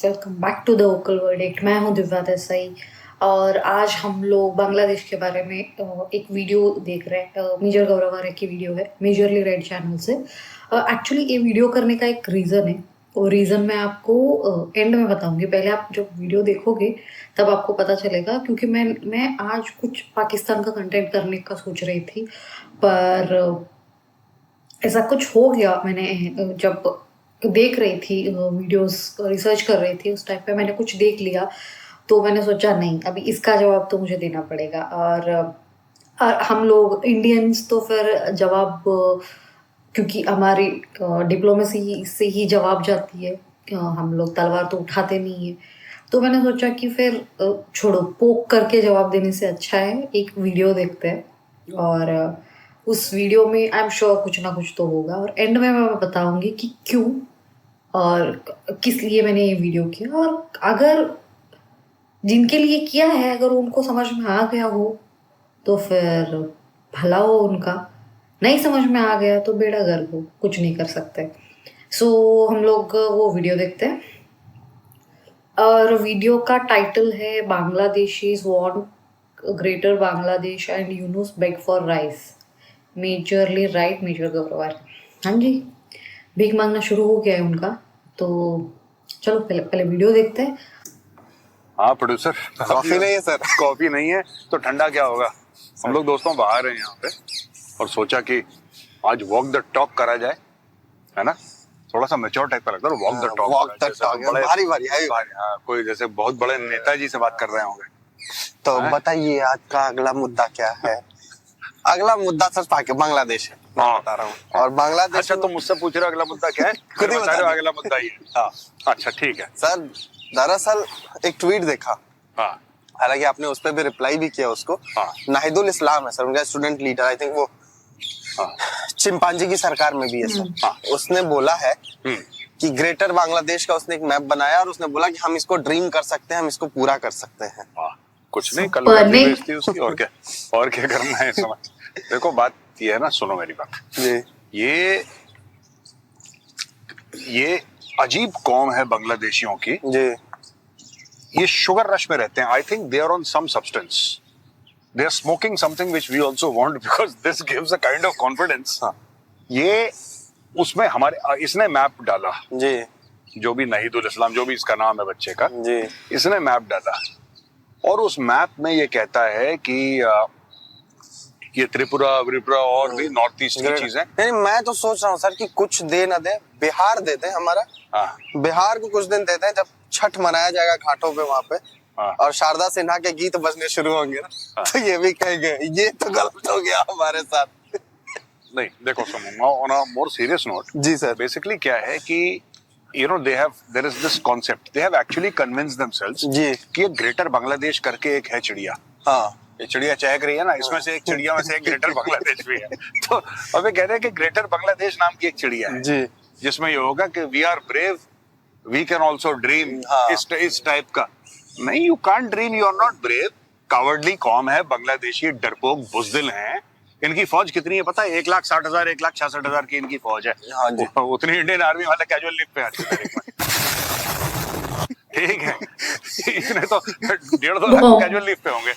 Welcome back to the vocal verdict. मैं हूं दिव्या देसाई और आज हम लोग बांग्लादेश के बारे में एक वीडियो देख रहे हैं। मेजर गौरव आर्य की वीडियो है, मेजरली रेड चैनल से। एक्चुअली ये वीडियो करने का एक रीज़न है, वो रीज़न मैं आपको एंड में बताऊंगी। पहले आप जब वीडियो देखोगे तब आपको पता चलेगा, क्योंकि मैं आज कुछ पाकिस्तान का कंटेंट करने का सोच रही थी, पर ऐसा कुछ हो गया। मैंने जब देख रही थी वीडियोस, रिसर्च कर रही थी, उस टाइम पे मैंने कुछ देख लिया, तो मैंने सोचा नहीं, अभी इसका जवाब तो मुझे देना पड़ेगा। और हम लोग इंडियंस तो फिर जवाब, क्योंकि हमारी डिप्लोमेसी से ही जवाब जाती है, हम लोग तलवार तो उठाते नहीं है। तो मैंने सोचा कि फिर छोड़ो, पोक करके जवाब देने से अच्छा है एक वीडियो देखते हैं। और उस वीडियो में आई एम श्योर कुछ ना कुछ तो होगा, और एंड में मैं बताऊंगी कि क्यों और किस लिए मैंने ये वीडियो किया। और अगर जिनके लिए किया है, अगर उनको समझ में आ गया हो तो फिर भला हो उनका, नहीं समझ में आ गया तो बेड़ा गर्क हो, कुछ नहीं कर सकते। सो हम लोग वो वीडियो देखते हैं, और वीडियो का टाइटल है Bangladeshis want greater Bangladesh and Yunus beg for rice, majorly right major Gaurav Arya. हाँ जी, भीख मांगना शुरू हो गया है उनका। तो चलो पहले वीडियो देखते हैं। हाँ प्रोड्यूसर, कॉफी नहीं है सर? कॉफी नहीं है तो ठंडा क्या होगा। हम लोग दोस्तों बाहर हैं यहाँ पे, और सोचा कि आज वॉक द टॉक करा जाए, है ना। थोड़ा सा मैच्योर टाइप का लगता है, वॉक द टॉक। भारी भारी है। हाँ, कोई जैसे बहुत बड़े नेताजी से बात कर रहे होंगे। तो बताइए आज का अगला मुद्दा क्या है? अगला मुद्दा सर बांग्लादेश है, मैं बता रहा हूँ। और बांग्लादेश, अच्छा तो मुझसे पूछ रहे हो अगला मुद्दा क्या है? खुद ही बता रहे हो अगला मुद्दा ये। हाँ अच्छा ठीक है सर। दरअसल एक ट्वीट देखा, हाँ, हालांकि आपने उस पर भी रिप्लाई भी किया उसको। हाँ, नाहिदुल इस्लाम है सर, उनका स्टूडेंट लीडर, आई थिंक वो चिंपांजी की सरकार में भी है सर। हाँ, उसने बोला है कि ग्रेटर बांग्लादेश का उसने एक मैप बनाया, और उसने बोला कि हम इसको ड्रीम कर सकते हैं, हम इसको पूरा कर सकते हैं। कुछ नहीं, कल गर्मी बेचती उसकी, और क्या करना है समझ। देखो बात ये है ना, सुनो मेरी बात जी। ये अजीब कौम है बांग्लादेशियों की जी। ये शुगर रश में रहते हैं। I think they are on some substance, they are smoking something which we also want, because this gives a kind of confidence. ये उसमें हमारे इसने मैप डाला जी, जो भी नाहिदुल इस्लाम, जो भी इसका नाम है बच्चे का जी, इसने मैप डाला, और उस मैप में ये कहता है कि ये त्रिपुरा विपुरा और भी नॉर्थ ईस्ट की चीजें। नहीं, मैं तो सोच रहा हूँ सर कि कुछ दे ना दे, बिहार देते हैं हमारा। हाँ। बिहार को कुछ दिन देते हैं, जब छठ मनाया जाएगा घाटों पे वहाँ पे। हाँ। और शारदा सिन्हा के गीत बजने शुरू होंगे ना। हाँ। तो ये भी कहेंगे ये तो गलत हो गया हमारे साथ। नहीं देखो, on a more serious note जी सर, बेसिकली क्या है कि you know there is this concept, they have actually convinced themselves जी कि ये ग्रेटर बांग्लादेश करके एक है चिड़िया। हाँ, ये चिड़िया चहक रही है ना, इसमें से एक चिड़िया में से एक ग्रेटर बांग्लादेश भी है। तो अब ये कह रहे हैं कि ग्रेटर बांग्लादेश नाम की एक चिड़िया है जी, जिसमें ये होगा कि we are brave, we can also dream. इस टाइप का नहीं, you can't dream, you are not brave. Cowardly कौम है बांग्लादेशी, डरपोक बुज़दिल हैं। इनकी फौज कितनी है पता है? 1,60,000 1,66,000 की इनकी फौज है। हाँ जी। उतनी इंडियन आर्मी वाले कैजुअल लीव पे आते हैं। ठीक है, इतने तो 1.5-2 लाख कैजुअल लीव पे होंगे।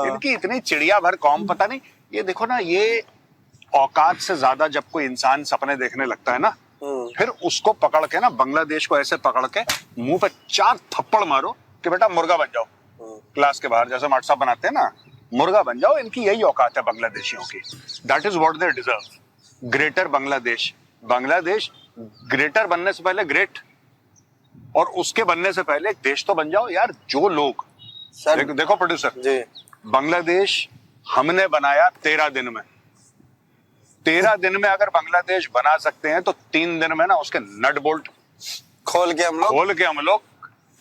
इनकी इतनी चिड़िया भर कौम, पता नहीं। ये देखो ना, ये औकात से ज्यादा जब कोई इंसान सपने देखने लगता है ना, फिर उसको पकड़ के ना, बांग्लादेश को ऐसे पकड़ के मुंह पे 4 थप्पड़ मारो कि बेटा मुर्गा बन जाओ। क्लास के बाहर जैसे माट साहब बनाते हैं ना, मुर्गा बन जाओ। इनकी यही औकात है बांग्लादेशियों की। That is what they deserve. Greater Bangladesh, Bangladesh greater बनने से पहले ग्रेट, और उसके बनने से पहले एक देश तो बन जाओ यार। जो लोग देखो प्रोड्यूसर जी, बांग्लादेश हमने बनाया 13 दिन में। 13 दिन में अगर बांग्लादेश बना सकते हैं तो 3 दिन में ना उसके नट बोल्ट खोल के हम लोग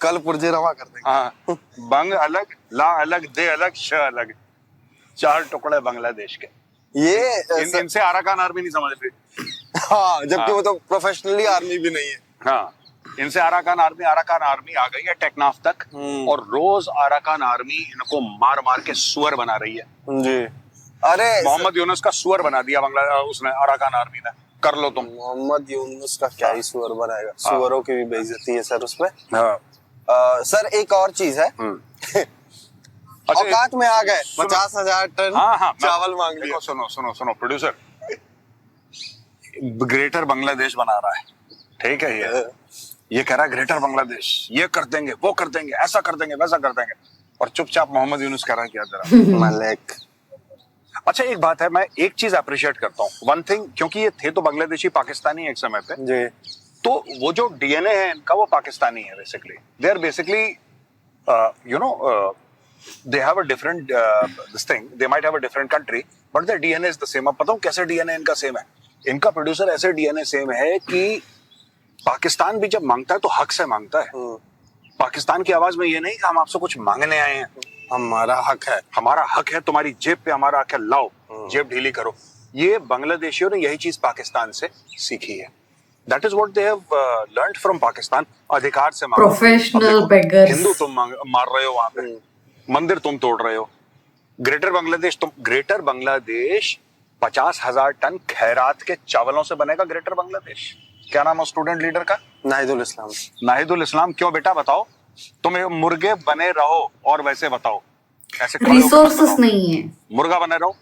कल पुर्जे रवा कर देंगे। हाँ, बंग अलग, ला अलग, दे अलग, श अलग, 4 टुकड़े बांग्लादेश के। ये इनसे अराकान आर्मी नहीं समझ रही। हाँ, जबकि वो तो प्रोफेशनली आर्मी भी नहीं है। हाँ, इनसे अराकान आर्मी आ गई है टेकनाफ तक, और रोज अराकान आर्मी इनको मार मार के सुअर बना रही है जी। अरे मोहम्मद यूनुस का सुअर बना दिया उसने, अराकान आर्मी ने। कर लो तुम। मोहम्मद यूनुस का क्या ही सुअर बनाएगा? सुअरों की भी बेइज्जती है सर उसमें। हाँ, सर एक और चीज है। औकात में आ गए, 50,000 टन चावल मांग लिया। सुनो प्रोड्यूसर, ग्रेटर बांग्लादेश बना रहा है, ठीक है? ये कह रहा है ग्रेटर बांग्लादेश, ये कर देंगे, वो कर देंगे, ऐसा कर देंगे, वैसा कर देंगे, और चुपचाप मोहम्मद यूनुस कह रहा है क्या जरा मलिक। अच्छा एक बात है, मैं एक चीज अप्रिशिएट करता हूँ, वन थिंग, क्योंकि ये थे तो बांग्लादेशी पाकिस्तानी एक समय पे जी, तो वो जो डीएनए है इनका वो पाकिस्तानी है basically. They are basically you know they have a different this thing, they might have a different country but their DNA is the same. अब पता हूँ कैसे डीएनए इनका सेम है? इनका प्रोड्यूसर ऐसे डीएनए सेम है कि पाकिस्तान भी जब मांगता है तो हक से मांगता है। पाकिस्तान की आवाज में ये नहीं कि हम आपसे कुछ मांगने आए हैं, हमारा हक है, हमारा हक है, तुम्हारी जेब पे हमारा हक है, लाओ जेब ढीली करो। ये बांग्लादेशियों ने यही चीज पाकिस्तान से सीखी है। That is what they have learned from Pakistan. अधिकार से मांगो, प्रोफेशनल बेगर्स। हिंदू तुम मार रहे हो वहां पे, मंदिर तुम तोड़ रहे हो। ग्रेटर बांग्लादेश 50,000 टन खैरात के चावलों से बनेगा ग्रेटर बांग्लादेश। क्या नाम है स्टूडेंट लीडर का? नाहिदुल इस्लाम। नाहिदुल इस्लाम। क्यों बेटा बताओ? तुम मुर्गे बने रहो और वैसे बताओ, ऐसे रिसोर्सेस नहीं है, मुर्गा बने रहो।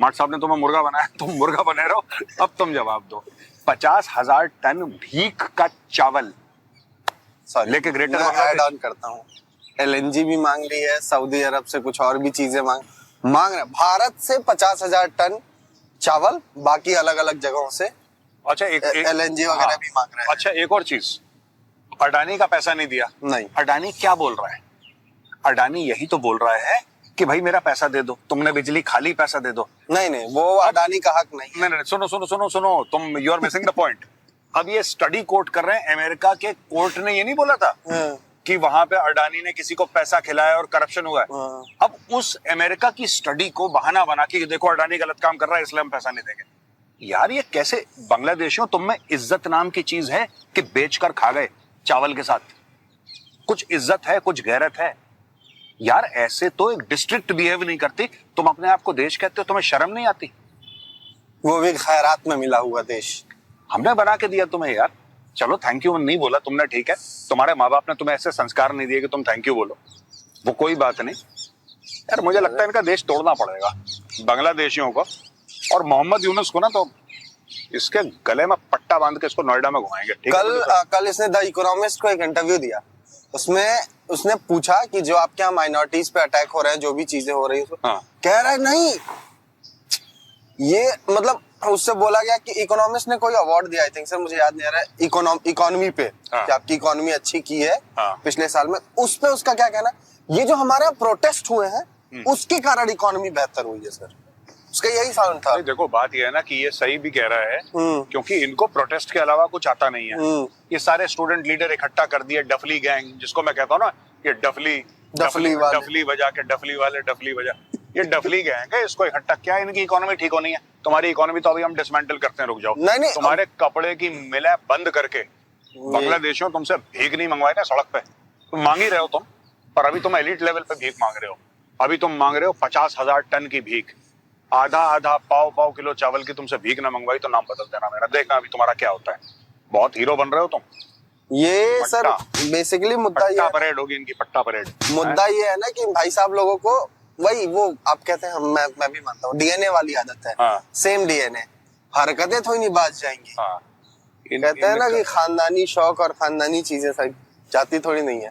माट साहब ने तुम्हें मुर्गा बनाया, तुम मुर्गा बने रहो। अब तुम जवाब दो। 50,000 टन भीख का चावल लेके ग्रेटर ऐड ऑन करता हूँ, एलएनजी भी मांग रही है, सऊदी अरब से कुछ और भी चीजें मांग रहे। भारत से 50,000 टन चावल, बाकी अलग अलग जगहों से अच्छा एलएनजी वगैरह भी मांग रहे हैं। अच्छा एक और चीज, अडानी का पैसा नहीं दिया। नहीं, अडानी क्या बोल रहा है? अडानी यही तो बोल रहा है कि भाई मेरा पैसा दे दो, तुमने बिजली खाली, पैसा दे दो। नहीं, वो अडानी का हक नहीं है। नहीं, सुनो, तुम you are missing the point. अब ये स्टडी कोट कर रहे हैं, अमेरिका के कोर्ट ने ये नहीं बोला था कि वहां पे अडानी ने किसी को पैसा खिलाया और करप्शन हुआ है। अब उस अमेरिका की स्टडी को बहाना बना के देखो अडानी गलत काम कर रहा है इसलिए हम पैसा नहीं देंगे। यार ये कैसे? बांग्लादेशियों, तुम में इज्जत नाम की चीज है कि बेचकर खा गए चावल के साथ? कुछ इज्जत है, कुछ गैरत है यार। ऐसे तो एक डिस्ट्रिक्ट बिहेव नहीं करती, तुम अपने आप को देश कहते हो, तुम्हें शर्म नहीं आती? वो भी खैरात में मिला हुआ देश हमने बना के दिया तुम्हें यार। चलो थैंक यू नहीं बोला तुमने, ठीक है, तुम्हारे माँ बाप ने तुम्हें ऐसे संस्कार नहीं दिए कि तुम थैंक यू बोलो, वो कोई बात नहीं यार। मुझे लगता है इनका देश तोड़ना पड़ेगा बांग्लादेशियों को, और मोहम्मद यूनुस को ना तो इसके गले में पट्टा बांध के इसको नोएडा में घुमाएंगे। कल इसने द इकोनॉमिस्ट को एक इंटरव्यू दिया, उसमें उसने पूछा कि जो आपके यहाँ माइनॉरिटीज पे अटैक हो रहे हैं, जो भी चीजें हो रही है, कह रहा है नहीं, ये मतलब उससे बोला गया कि इकोनॉमिस्ट ने कोई अवार्ड दिया, आई थिंक सर, मुझे याद नहीं आ रहा है, इकोनॉमी पे कि आपकी इकोनॉमी अच्छी की है पिछले साल में। उस पे उसका क्या कहना, ये जो हमारा प्रोटेस्ट हुए हैं उसके कारण इकोनॉमी बेहतर हुई है सर, उसका यही साउंड था। देखो बात ये है ना कि ये सही भी कह रहा है क्योंकि इनको प्रोटेस्ट के अलावा कुछ आता नहीं है। ये सारे स्टूडेंट लीडर इकट्ठा कर दिए, डफली गैंग जिसको मैं कहता हूँ ना, ये डफली बजा के डफली बजा, ये डफली गैंग है, इसको इकट्ठा क्या इनकी इकोनॉमी ठीक होनी है? तुम्हारी इकोनॉमी तो अभी हम डिसमेंटल करते हैं, रुक जाओ। नहीं, तुम्हारे कपड़े की मिलें बंद करके बांग्लादेशियों तुमसे भीख नहीं मंगवाए ना सड़क पे, तुम मांग ही रहे हो तुम, पर अभी तुम एलिट लेवल पे भीख मांग रहे हो। अभी तुम मांग रहे हो 50,000 टन की भीख, आधा पाव किलो चावल की तुमसे भीख ना मंगवाई तो नाम बदल देना मेरा, देखना अभी तुम्हारा क्या होता है। बहुत हीरो बन रहे हो तुम। ये सर बेसिकली मुद्दा ये परेड होगी इनकी, पट्टा परेड। मुद्दा ये है ना कि भाई साहब लोगों को वही वो आप कहते हैं, मैं भी मानता हूँ, डीएनए वाली आदत है। सेम डीएनए, हरकतें थोड़ी नहीं बाज जाएंगी। कहते हैं ना कि खानदानी शौक और खानदानी चीजें सर जाती थोड़ी नहीं है।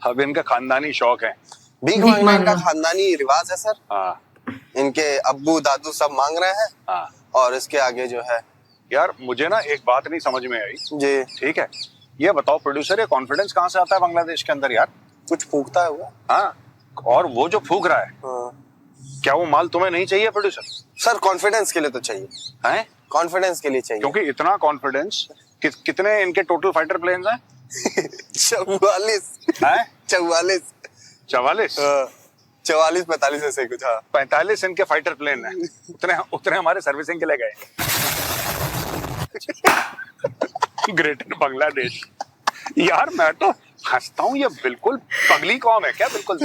अब इनका खानदानी शौक है, भीख मांगना इनका खानदानी रिवाज है सर। इनके अब्बू दादू सब मांग रहे हैं और इसके आगे जो है। यार मुझे ना एक बात नहीं समझ में आई जी, ठीक है, ये बताओ प्रोड्यूसर, ये कॉन्फिडेंस कहाँ से आता है बांग्लादेश के अंदर यार? कुछ फूकता है हुआ। हाँ, और वो जो फूक रहा है क्या वो माल तुम्हें नहीं चाहिए प्रोड्यूसर? सर कॉन्फिडेंस के लिए तो चाहिए है, कॉन्फिडेंस के लिए चाहिए, क्योंकि इतना कॉन्फिडेंस कितने इनके टोटल फाइटर प्लेन्स हैं? 44-45 ऐसे कुछ। 45 इनके फाइटर प्लेन है, उतने हमारे सर्विसिंग के लिए गए। ग्रेटर बांग्लादेश यार, मैं तो हंसता हूँ, ये बिल्कुल पगली कौम है क्या? बिल्कुल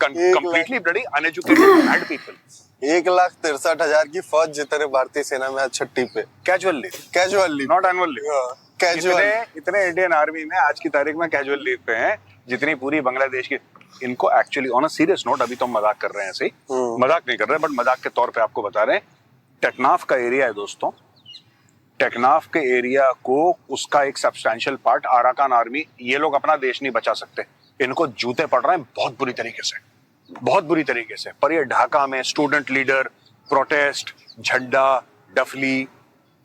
completely bloody uneducated mad people. 1,63,000 की फौज जितने भारतीय सेना में आज छुट्टी पे, कैजुअली, नॉट एनुअली। कैजुअल इतने इंडियन आर्मी में आज की तारीख में कैजुअल लीव पे हैं जितनी पूरी बांग्लादेश की। इनको actually on a serious note, अभी तो हम मजाक कर रहे हैं, ऐसे ही मजाक नहीं कर रहे, बट मजाक के तौर पे आपको बता रहे हैं, टेकनाफ का एरिया है दोस्तों, टेकनाफ के एरिया को उसका एक सब्सटैंशियल पार्ट अराकान आर्मी, ये लोग अपना देश नहीं बचा सकते, इनको जूते पड़ रहे हैं बहुत बुरी तरीके से, बहुत बुरी तरीके से। पर ये ढाका में स्टूडेंट लीडर, प्रोटेस्ट, झंडा, डफली,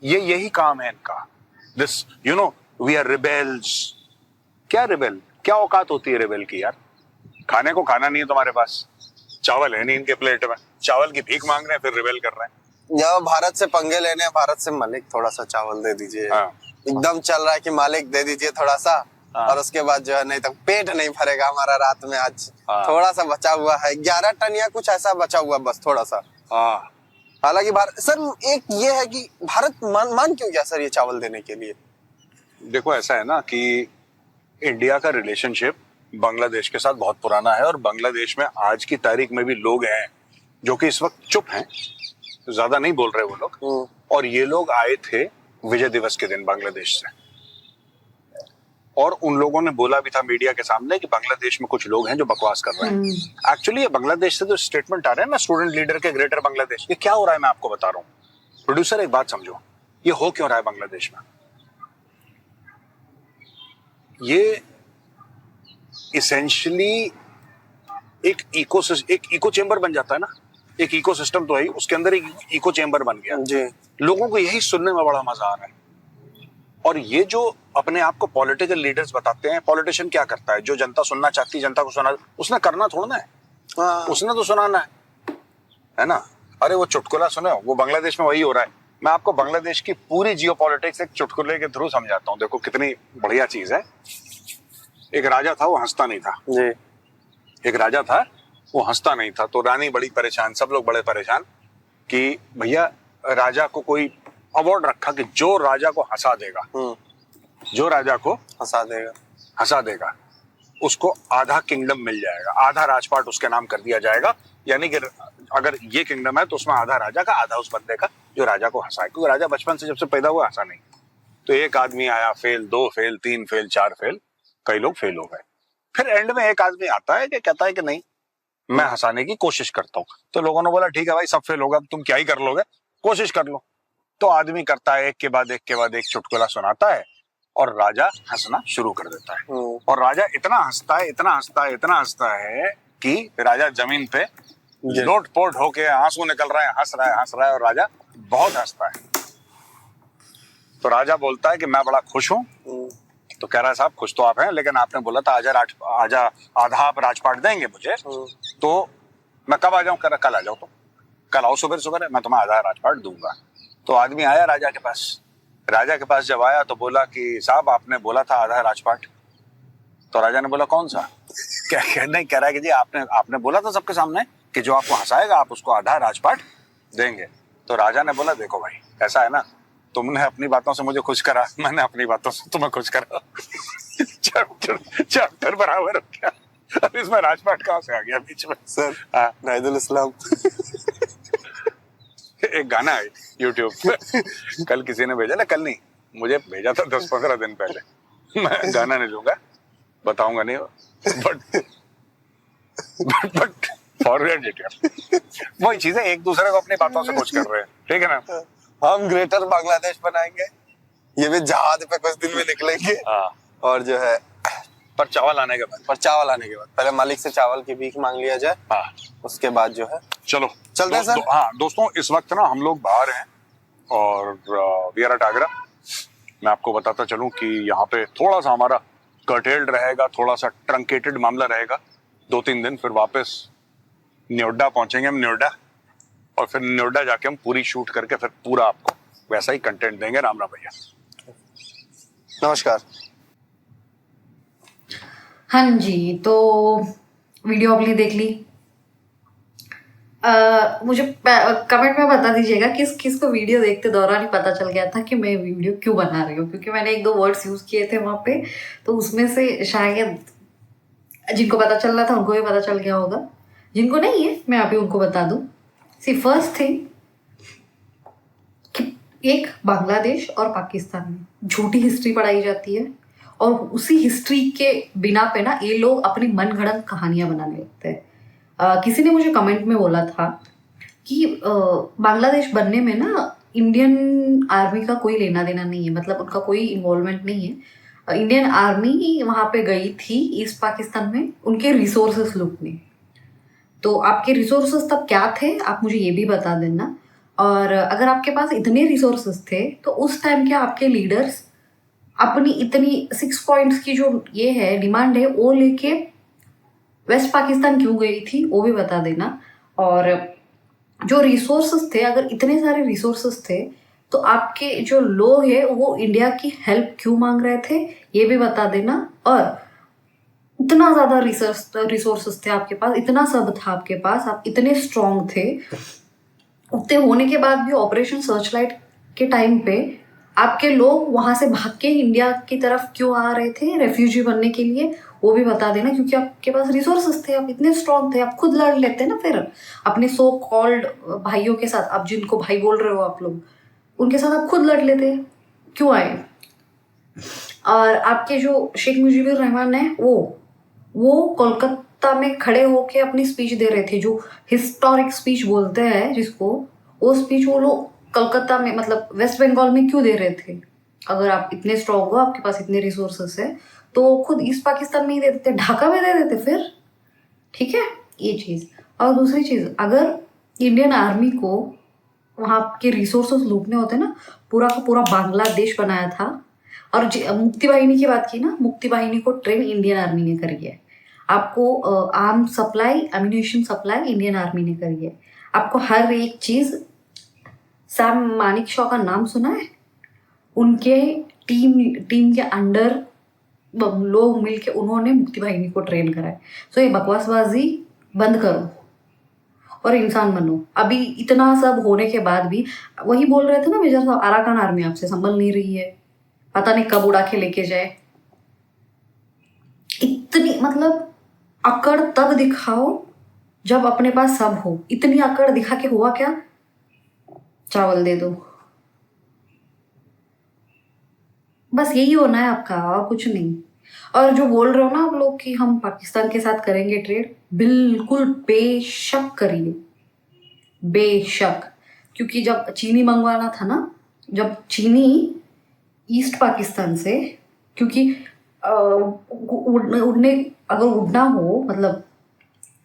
ये यही काम है इनका। This you know we are rebels. क्या रिबेल, क्या औकात होती है रिबेल की यार? खाने को खाना नहीं है तुम्हारे पास, चावल है नहीं इनके प्लेट में, चावल की भीख मांग रहे हैं, फिर रिबेल कर रहे हैं। या भारत से पंगे लेने हैं, भारत से मालिक थोड़ा सा चावल दे दीजिए। हाँ। एकदम चल रहा है कि मालिक दे दीजिए थोड़ा सा। हाँ। और उसके बाद जो है नहीं तो पेट नहीं भरेगा हमारा रात में। आज थोड़ा सा बचा हुआ है, 11 टन या कुछ ऐसा बचा हुआ, बस थोड़ा सा। हालांकि भारत सर, एक ये है कि भारत मान क्यों गया सर ये चावल देने के लिए? देखो ऐसा है ना कि इंडिया का रिलेशनशिप बांग्लादेश के साथ बहुत पुराना है, और बांग्लादेश में आज की तारीख में भी लोग हैं जो कि इस वक्त चुप हैं, ज्यादा नहीं बोल रहे वो लोग। और ये लोग आए थे विजय दिवस के दिन बांग्लादेश से, और उन लोगों ने बोला भी था मीडिया के सामने कि बांग्लादेश में कुछ लोग हैं जो बकवास कर रहे हैं। एक्चुअली ये बांग्लादेश से जो स्टेटमेंट आ रहे हैं ना, स्टूडेंट लीडर के ग्रेटर बांग्लादेश, ये क्या हो रहा है मैं आपको बता रहा हूँ। प्रोड्यूसर एक बात समझो, ये हो क्यों रहा है बांग्लादेश में? ये इसेंशियली एक इको चेंबर बन जाता है ना, एक इकोसिस्टम तो है, उसके अंदर एक इको चेंबर बन गया जी। लोगों को यही सुनने में बड़ा मजा आ रहा है। और ये जो अपने आप को पॉलिटिकल लीडर्स बताते हैं, पॉलिटिशियन क्या करता है? जो जनता सुनना चाहती है, जनता को सुना, उसने करना थोड़ा है, उसने तो सुनाना है ना। अरे वो चुटकुला सुने, वो बांग्लादेश में वही हो रहा है। मैं आपको बांग्लादेश की पूरी जियोपॉलिटिक्स एक चुटकुले के थ्रू समझाता हूँ, देखो कितनी बढ़िया चीज है। एक राजा था, वो हंसता नहीं था जी। एक राजा था, वो हंसता नहीं था, तो रानी बड़ी परेशान, सब लोग बड़े परेशान कि भैया राजा को कोई अवार्ड रखा कि जो राजा को हंसा देगा, जो राजा को हंसा देगा उसको आधा किंगडम मिल जाएगा, आधा राजपाट उसके नाम कर दिया जाएगा। यानी कि अगर ये किंगडम है तो उसमें आधा राजा का, आधा उस बंदे का जो राजा को हंसाए, क्योंकि राजा बचपन से जब से पैदा हुआ हंसा नहीं। तो एक आदमी आया, फेल, 2 फेल, 3 फेल, 4 फेल, कई लोग फेल हो गए। फिर एंड में एक आदमी आता है कि कहता है कि नहीं, मैं हंसाने की कोशिश करता हूँ। तो लोगों ने बोला ठीक है भाई, सब फेल होगा, तुम क्या ही कर लोगे, कोशिश कर लो। तो आदमी करता है, एक के बाद एक चुटकुला सुनाता है, और राजा हंसना शुरू कर देता है। और राजा इतना हंसता है, इतना हंसता है, इतना हंसता है कि राजा जमीन पे लोट-पोट होके आंसू निकल रहे हैं, हंस रहा है, और राजा बहुत हंसता है। तो राजा बोलता है कि मैं बड़ा खुश हूँ। तो कह रहा है साहब खुश तो आप हैं, लेकिन आपने बोला था आधा आप राजपाट देंगे मुझे, तो मैं कब आ जाऊं? कह रहा कल आ जाओ, तो कल आओ सुबह, मैं तुम्हें आधा राजपाट दूंगा। तो आदमी आया राजा के पास जब आया तो बोला कि साहब आपने बोला था आधा राजपाट। तो राजा ने बोला कौन सा? नहीं, कह रहा है कि जी आपने बोला था सबके सामने कि जो आपको हंसाएगा आप उसको आधा राजपाट देंगे। तो राजा ने बोला देखो भाई, ऐसा है ना, तुमने अपनी बातों से मुझे खुश करा, मैंने अपनी बातों से तुम्हें खुश करा। चैप्टर बराबर हो गया। अब इसमें राजपाट कहाँ से आ गया बीच में? सर नाइदुल इस्लाम एक गाना है यूट्यूब पे, कल किसी ने भेजा ना, कल नहीं, मुझे भेजा था 10-15 दिन पहले। मैं गाना नहीं लूंगा, बताऊंगा नहीं, बट फॉरवर्ड इट यार। वही चीजें एक दूसरे को अपनी बातों से खुश कर रहे हैं, ठीक है ना। हम ग्रेटर बांग्लादेश बनाएंगे, ये भी जहाज पे कुछ दिन में निकलेंगे। और जो है पर चावल आने के बाद पहले मालिक से चावल की भीख मांग लिया जाए, उसके बाद जो है चलो चलते हैं सर। हाँ दोस्तों, इस वक्त ना हम लोग बाहर हैं और वी आर एट आगरा। मैं आपको बताता चलूं कि यहाँ पे थोड़ा सा हमारा कर्टेल्ड रहेगा, थोड़ा सा ट्रंकेटेड मामला रहेगा 2-3 दिन, फिर वापस नोएडा पहुंचेंगे हम, नोएडा, और फिर नोएडा जाके हम पूरी शूट करके फिर पूरा आपको वैसा ही कंटेंट देंगे। राम राम भैया, नमस्कार। हाँ जी, तो वीडियो आपने देख ली। मुझे कमेंट में बता दीजिएगा किस को वीडियो देखते दौरान ही पता चल गया था कि मैं वीडियो क्यों बना रही हूँ, क्योंकि मैंने 1-2 वर्ड्स यूज किए थे वहाँ पे, तो उसमें से शायद जिनको पता चल रहा था उनको भी पता चल गया होगा, जिनको नहीं है मैं अभी उनको बता दूँ। सी फर्स्ट थिंग कि एक बांग्लादेश और पाकिस्तान में झूठी हिस्ट्री पढ़ाई जाती है और उसी हिस्ट्री के बिना पे ना ये लोग अपनी मनगढ़ंत कहानियां बनाने लगते हैं। किसी ने मुझे कमेंट में बोला था कि बांग्लादेश बनने में ना इंडियन आर्मी का कोई लेना देना नहीं है, मतलब उनका कोई इन्वॉल्वमेंट नहीं है। इंडियन आर्मी वहाँ पे गई थी ईस्ट पाकिस्तान में उनके रिसोर्सेस लूटने। तो आपके रिसोर्सेस तब क्या थे आप मुझे ये भी बता देना। और अगर आपके पास इतने रिसोर्सेस थे तो उस टाइम क्या आपके लीडर्स अपनी इतनी 6 पॉइंट्स की जो ये है डिमांड है वो लेके वेस्ट पाकिस्तान क्यों गई थी वो भी बता देना। और जो रिसोर्सेस थे, अगर इतने सारे रिसोर्सेस थे तो आपके जो लोग है वो इंडिया की हेल्प क्यों मांग रहे थे ये भी बता देना। और इतना ज़्यादा रिसोर्सेस थे आपके पास, इतना सब था आपके पास, आप इतने स्ट्रांग थे, उतने होने के बाद भी ऑपरेशन सर्चलाइट के टाइम पे आपके लोग वहां से भाग के इंडिया की तरफ क्यों आ रहे थे रेफ्यूजी बनने के लिए वो भी बता देना। क्योंकि आपके पास रिसोर्सेस थे, आप इतने स्ट्रांग थे, आप खुद लड़ लेते ना फिर अपने सो कॉल्ड भाइयों के साथ, आप जिनको भाई बोल रहे हो आप लोग, उनके साथ आप खुद लड़ लेते, क्यों आए। और आपके जो शेख मुजीबुर रहमान है वो कोलकाता में खड़े होके अपनी स्पीच दे रहे थे, जो हिस्टोरिक स्पीच बोलते हैं जिसको, वो स्पीच वो लोग कलकत्ता में मतलब वेस्ट बंगाल में क्यों दे रहे थे। अगर आप इतने स्ट्रांग हो, आपके पास इतने रिसोर्सेस है तो खुद ईस्ट पाकिस्तान में ही दे देते, ढाका में दे देते फिर, ठीक है ये चीज़। और दूसरी चीज़, अगर इंडियन आर्मी को वहाँ के रिसोर्सेस लूटने होते ना, पूरा का पूरा बांग्लादेश बनाया था। और मुक्ति वाहिनी की बात की ना, मुक्ति वाहिनी को ट्रेन इंडियन आर्मी ने करी है। आपको arm supply, ammunition supply Indian army ने करी है। आपको हर एक चीज़, सैम मानेकशॉ का नाम सुना है? उनके टीम के अंडर लोग मिलके उन्होंने मुक्ति वाहिनी को ट्रेन करा है। सो ये बकवासबाजी बंद करो और इंसान बनो। अभी इतना सब होने के बाद भी वही बोल रहे थे ना मेजर साहब, अराकान आर्मी आपसे संभल नहीं रही है, पता नहीं कब उड़ा के लेके जाए। इतनी मतलब अकड़ तब दिखाओ जब अपने पास सब हो। इतनी अकड़ दिखा के हुआ क्या? चावल दे दो, बस यही होना है आपका और कुछ नहीं। और जो बोल रहे हो ना आप लोग कि हम पाकिस्तान के साथ करेंगे ट्रेड, बिल्कुल बेशक करिए, बेशक। क्योंकि जब चीनी मंगवाना था ना, जब चीनी ईस्ट पाकिस्तान से, क्योंकि उड़ने अगर उड़ना हो मतलब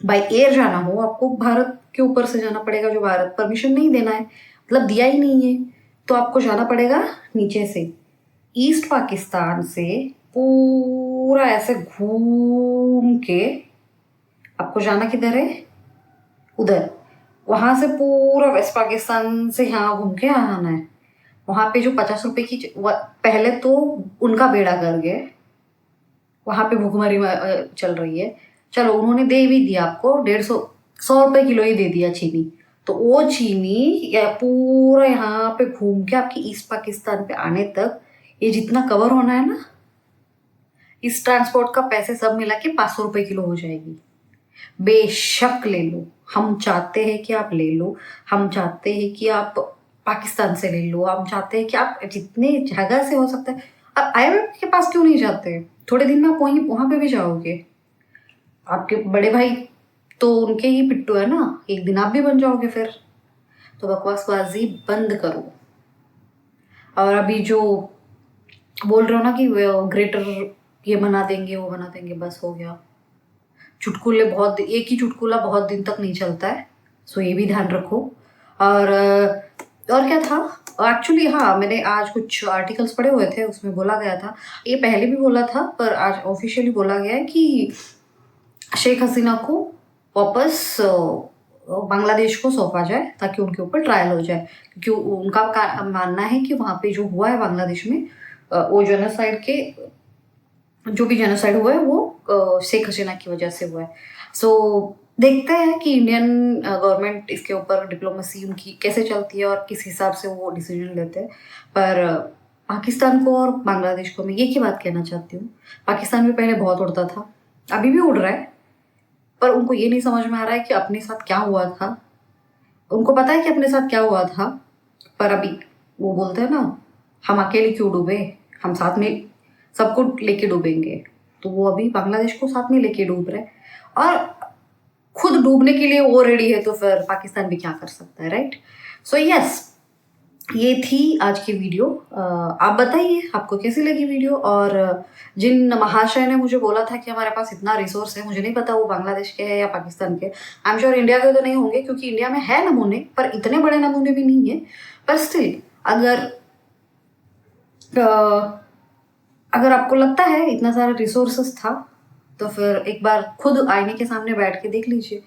बाय एयर जाना हो, आपको भारत के ऊपर से जाना पड़ेगा, जो भारत परमिशन नहीं देना है, मतलब दिया ही नहीं है, तो आपको जाना पड़ेगा नीचे से, ईस्ट पाकिस्तान से पूरा ऐसे घूम के आपको जाना किधर है, उधर, वहां से पूरा वेस्ट पाकिस्तान से यहाँ घूम के आना है। वहां पे जो 50 रुपए की पहले तो उनका बेड़ा कर गए, वहां पे भूखमरी चल रही है। चलो उन्होंने दे भी दिया आपको 150 रुपए किलो ही दे दिया चीनी, तो वो चीनी या पूरा यहाँ पे घूम के आपकी ईस्ट पाकिस्तान पे आने तक ये जितना कवर होना है ना, इस ट्रांसपोर्ट का पैसे सब मिला के 500 रुपए किलो हो जाएगी। बेशक ले लो, हम चाहते हैं कि आप ले लो, हम चाहते हैं कि आप पाकिस्तान से ले लो, हम चाहते हैं कि आप जितने जगह से हो सकता है आप IMF के पास क्यों नहीं जाते? थोड़े दिन में आप वहाँ पे भी जाओगे। आपके बड़े भाई तो उनके ही पिट्टू है ना, एक दिन आप भी बन जाओगे फिर। तो बकवासबाजी बंद करो। और अभी जो बोल रहे हो ना कि ग्रेटर ये बना देंगे वो बना देंगे, बस हो गया। चुटकुले बहुत, एक ही चुटकुला बहुत दिन तक नहीं चलता है, सो ये भी ध्यान रखो। और क्या था एक्चुअली, हाँ मैंने आज कुछ आर्टिकल्स पढ़े हुए थे, उसमें बोला गया था, ये पहले भी बोला था पर आज ऑफिशियली बोला गया है कि शेख हसीना को वापस बांग्लादेश को सौंपा जाए ताकि उनके ऊपर ट्रायल हो जाए। क्योंकि उनका मानना है कि वहाँ पे जो हुआ है बांग्लादेश में, वो जेनोसाइड के जो भी जेनोसाइड हुआ है वो शेख हसीना की वजह से हुआ है। सो देखते हैं कि इंडियन गवर्नमेंट इसके ऊपर डिप्लोमेसी उनकी कैसे चलती है और किस हिसाब से वो डिसीजन लेते हैं। पर पाकिस्तान को और बांग्लादेश को मैं ये की बात कहना चाहती हूँ, पाकिस्तान भी पहले बहुत उड़ता था, अभी भी उड़ रहा है, पर उनको ये नहीं समझ में आ रहा है कि अपने साथ क्या हुआ था। उनको पता है कि अपने साथ क्या हुआ था, पर अभी वो बोलते हैं ना, हम अकेले क्यों डूबे, हम साथ में सबको लेके डूबेंगे। तो वो अभी बांग्लादेश को साथ में लेके डूब रहे और खुद डूबने के लिए वो रेडी है, तो फिर पाकिस्तान भी क्या कर सकता है, राइट। सो यस, ये थी आज की वीडियो। आप बताइए आपको कैसी लगी वीडियो। और जिन महाशय ने मुझे बोला था कि हमारे पास इतना रिसोर्स है, मुझे नहीं पता वो बांग्लादेश के हैं या पाकिस्तान के। आई एम श्योर इंडिया के तो नहीं होंगे, क्योंकि इंडिया में है नमूने, पर इतने बड़े नमूने भी नहीं है। पर स्टिल अगर आपको लगता है इतना सारा रिसोर्सेस था, तो फिर एक बार खुद आईने के सामने बैठ के देख लीजिए।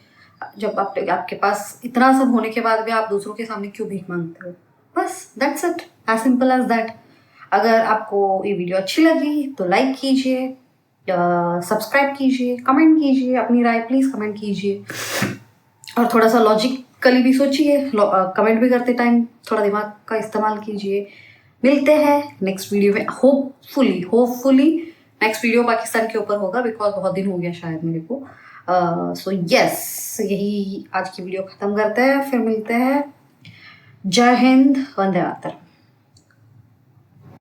जब आपके पास इतना सब होने के बाद भी आप दूसरों के सामने क्यों भीख मांगते हो। बस that's it, as simple as that. अगर आपको ये वीडियो अच्छी लगी तो लाइक कीजिए, सब्सक्राइब कीजिए, कमेंट कीजिए, अपनी राय प्लीज़ कमेंट कीजिए, और थोड़ा सा लॉजिकली भी सोचिए। कमेंट भी करते टाइम थोड़ा दिमाग का इस्तेमाल कीजिए। मिलते हैं नेक्स्ट वीडियो में। होपफुली नेक्स्ट वीडियो पाकिस्तान के ऊपर होगा, बिकॉज बहुत दिन हो गया शायद मेरे को। सो यस, यही आज की वीडियो ख़त्म करते हैं, फिर मिलते हैं। जय हिंद, वंदे मातरम।